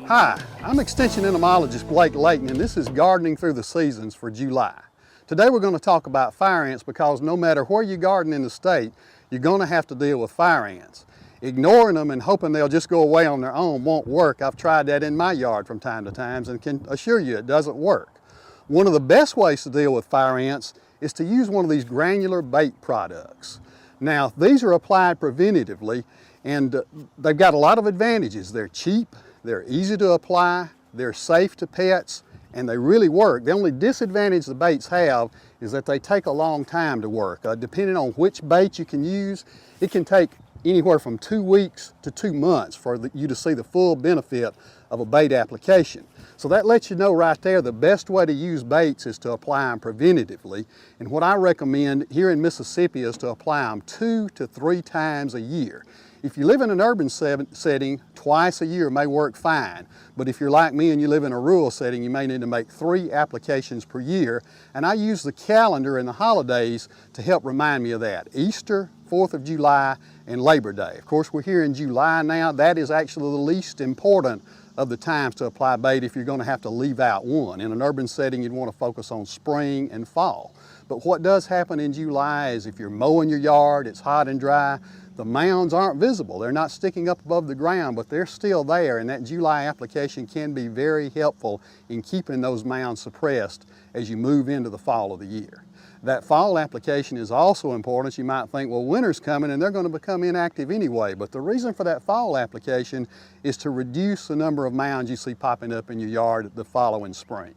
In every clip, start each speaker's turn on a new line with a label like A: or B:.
A: Hi, I'm Extension Entomologist Layton, and this is Gardening Through the Seasons for July. Today we're going to talk about fire ants because no matter where you garden in the state, you're going to have to deal with fire ants. Ignoring them and hoping they'll just go away on their own won't work. I've tried that in my yard from time to time and can assure you it doesn't work. One of the best ways to deal with fire ants is to use one of these granular bait products. Now, these are applied preventatively and they've got a lot of advantages. They're cheap, they're easy to apply, they're safe to pets, and they really work. The only disadvantage the baits have is that they take a long time to work. Depending on which bait you can use, it can take anywhere from 2 weeks to 2 months for you to see the full benefit of a bait application. So that lets you know right there the best way to use baits is to apply them preventatively. And what I recommend here in Mississippi is to apply them 2 to 3 times a year. If you live in an urban setting, twice a year may work fine. But if you're like me and you live in a rural setting, you may need to make 3 applications per year. And I use the calendar and the holidays to help remind me of that. Easter, 4th of July, and Labor Day. Of course, we're here in July now. That is actually the least important of the times to apply bait if you're going to have to leave out one. In an urban setting, you'd want to focus on spring and fall. But what does happen in July is if you're mowing your yard, it's hot and dry, the mounds aren't visible. They're not sticking up above the ground, but they're still there, and that July application can be very helpful in keeping those mounds suppressed as you move into the fall of the year. That fall application is also important. You might think, well, winter's coming and they're going to become inactive anyway, but the reason for that fall application is to reduce the number of mounds you see popping up in your yard the following spring.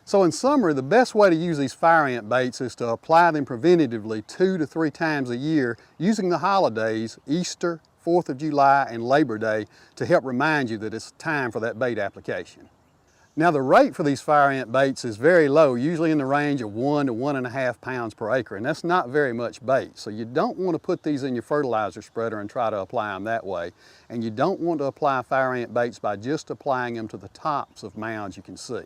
A: So in summary, the best way to use these fire ant baits is to apply them preventatively 2 to 3 times a year using the holidays, Easter, 4th of July, and Labor Day to help remind you that it's time for that bait application. Now the rate for these fire ant baits is very low, usually in the range of 1 to 1.5 pounds per acre, and that's not very much bait. So you don't want to put these in your fertilizer spreader and try to apply them that way. And you don't want to apply fire ant baits by just applying them to the tops of mounds you can see.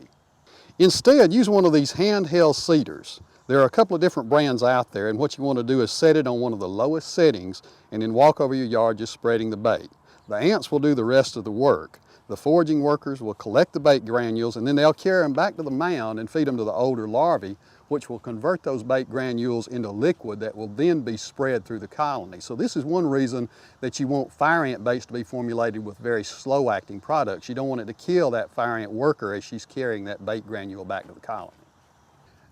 A: Instead, use one of these handheld seeders. There are a couple of different brands out there, and what you want to do is set it on one of the lowest settings and then walk over your yard just spreading the bait. The ants will do the rest of the work. The foraging workers will collect the bait granules and then they'll carry them back to the mound and feed them to the older larvae, which will convert those bait granules into liquid that will then be spread through the colony. So this is one reason that you want fire ant baits to be formulated with very slow acting products. You don't want it to kill that fire ant worker as she's carrying that bait granule back to the colony.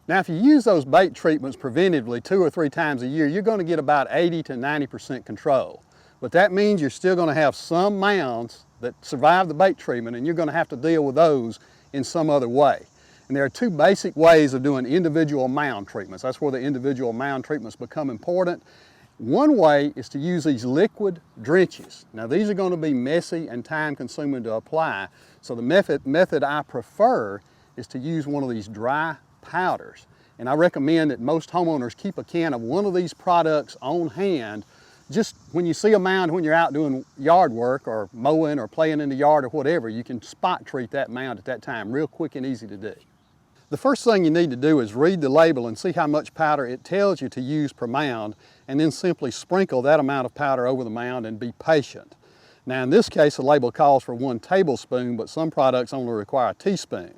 A: Now if you use those bait treatments preventively 2 or 3 times a year, you're going to get about 80 to 90% control. But that means you're still going to have some mounds that survive the bait treatment, and you're going to have to deal with those in some other way. And there are 2 basic ways of doing individual mound treatments. That's where the individual mound treatments become important. One way is to use these liquid drenches. Now these are going to be messy and time consuming to apply, so the method I prefer is to use one of these dry powders. And I recommend that most homeowners keep a can of one of these products on hand. Just when you see a mound when you're out doing yard work or mowing or playing in the yard or whatever, you can spot treat that mound at that time, real quick and easy to do. The first thing you need to do is read the label and see how much powder it tells you to use per mound, and then simply sprinkle that amount of powder over the mound and be patient. Now in this case, the label calls for 1 tablespoon, but some products only require a teaspoon.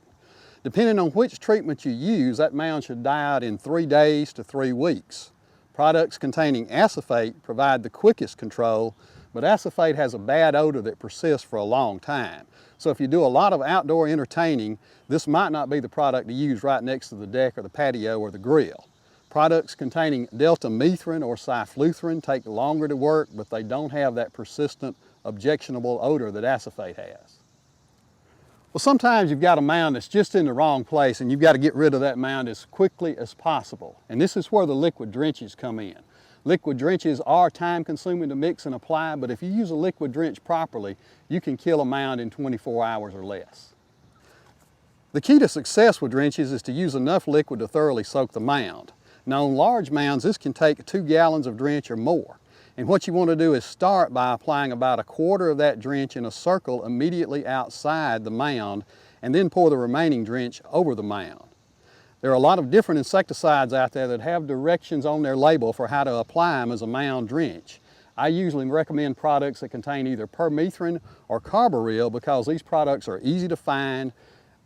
A: Depending on which treatment you use, that mound should die out in 3 days to 3 weeks. Products containing acephate provide the quickest control, but acephate has a bad odor that persists for a long time. So if you do a lot of outdoor entertaining, this might not be the product to use right next to the deck or the patio or the grill. Products containing deltamethrin or cyfluthrin take longer to work, but they don't have that persistent, objectionable odor that acephate has. Well, sometimes you've got a mound that's just in the wrong place and you've got to get rid of that mound as quickly as possible. And this is where the liquid drenches come in. Liquid drenches are time consuming to mix and apply, but if you use a liquid drench properly, you can kill a mound in 24 hours or less. The key to success with drenches is to use enough liquid to thoroughly soak the mound. Now on large mounds, this can take 2 gallons of drench or more. And what you want to do is start by applying about 1/4 of that drench in a circle immediately outside the mound, and then pour the remaining drench over the mound. There are a lot of different insecticides out there that have directions on their label for how to apply them as a mound drench. I usually recommend products that contain either permethrin or carbaryl because these products are easy to find,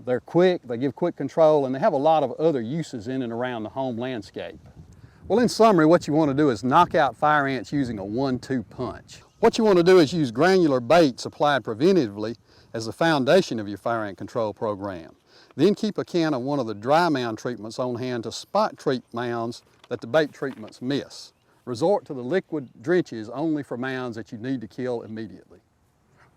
A: they're quick, they give quick control, and they have a lot of other uses in and around the home landscape. Well, in summary, what you want to do is knock out fire ants using a 1-2 punch. What you want to do is use granular baits applied preventively as the foundation of your fire ant control program. Then keep a can of one of the dry mound treatments on hand to spot treat mounds that the bait treatments miss. Resort to the liquid drenches only for mounds that you need to kill immediately.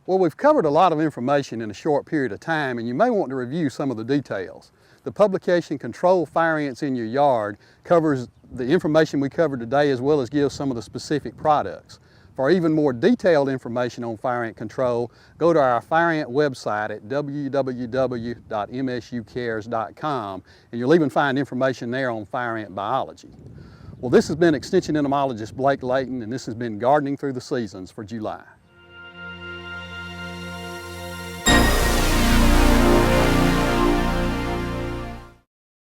A: Well, we've covered a lot of information in a short period of time, and you may want to review some of the details. The publication Control Fire Ants in Your Yard covers the information we covered today as well as gives some of the specific products. For even more detailed information on fire ant control, go to our fire ant website at www.msucares.com, and you'll even find information there on fire ant biology. Well, this has been Extension Entomologist Layton, and this has been Gardening Through the Seasons for July.